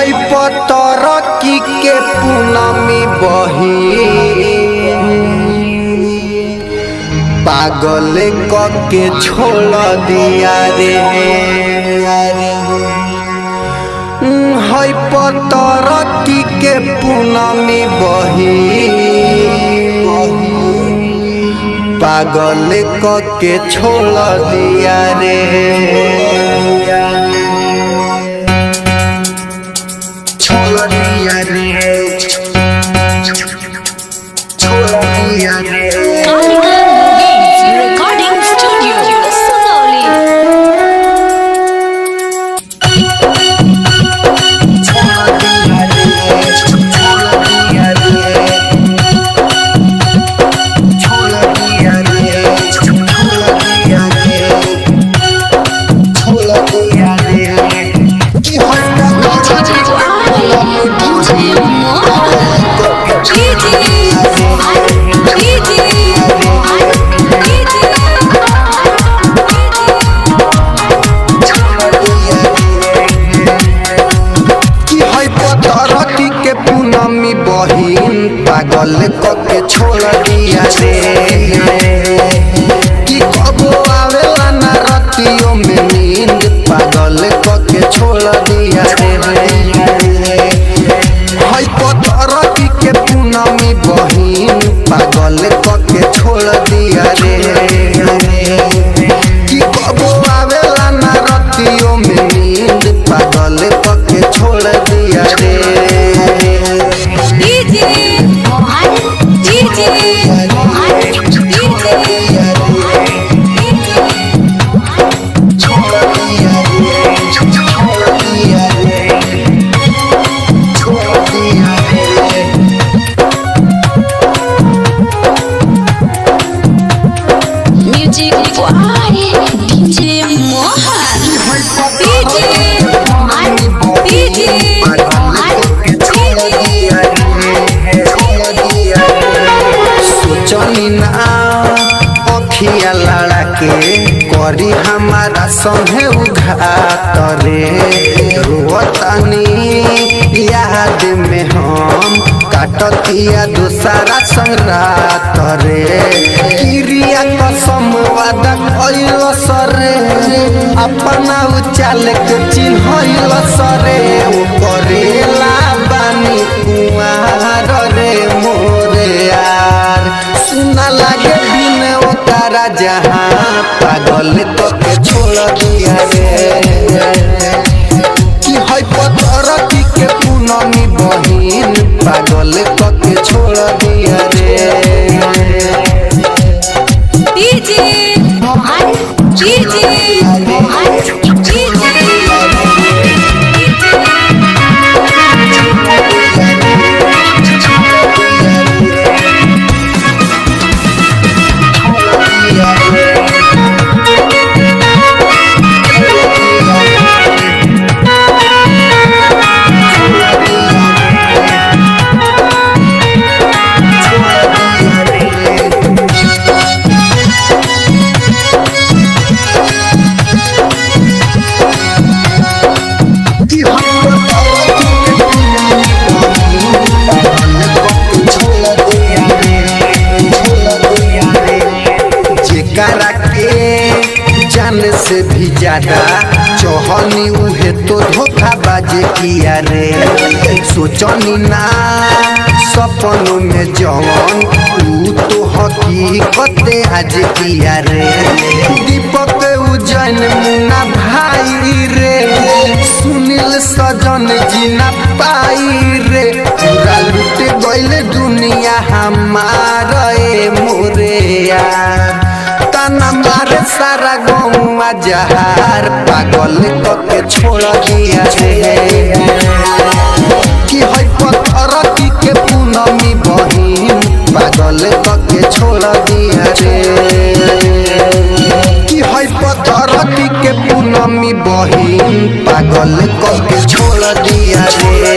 है पतरकी के पूनमी बही पागल के छोड़ दिया रे है पतरकी के पूनमी बही पागल के छोड़ दिया रे छोड़ दिया रे छोड़ दिया रे Recording Studio Sonali। पागल के छोड़ दिया रे कि कबो आवेला ना रातियों में नींद पागल के छोड़ दिया रे है पतरकी के पूनमी बहिन पागल के छोड़ दिया रे कि कबो आवेला ना रातियों में नींद पागल के छोड़ दिया रे अखिया लड़ा के करी हमारा संगे उघात रे रोतानी याद में हम काटतिया दूसरा संग रात रे क्रिया कसम वादा कइल सरे अपना उचाल के चिन्हइल सरे ओ करेला बानी कुआर रे मोरे यार सुना लागे बिन ओकरा जहाँ पागल के छोड़ दिया रे कि है पतरकी के पूनमी बहिन पागल के छोड़ दिया रे जान से भी ज्यादा चौहनी उहे तो धोखाबाज किया रे सोचनी ना सपनों में जवन तू तो हकीकत आज किया रे दीपक उजैन मुन्ना भाई रे सुनील सजन जीना पाई रे पूरा लुट गइल दुनिया हमारे मोरे यार ताना मारे सारा गौवा जहार पागल के छोड़ दिया रे कि है पतरकी के पूनमी बहिन पागल के छोड़ दिया रे कि है पतरकी के पूनमी बहिन पागल के छोड़ दिया रे।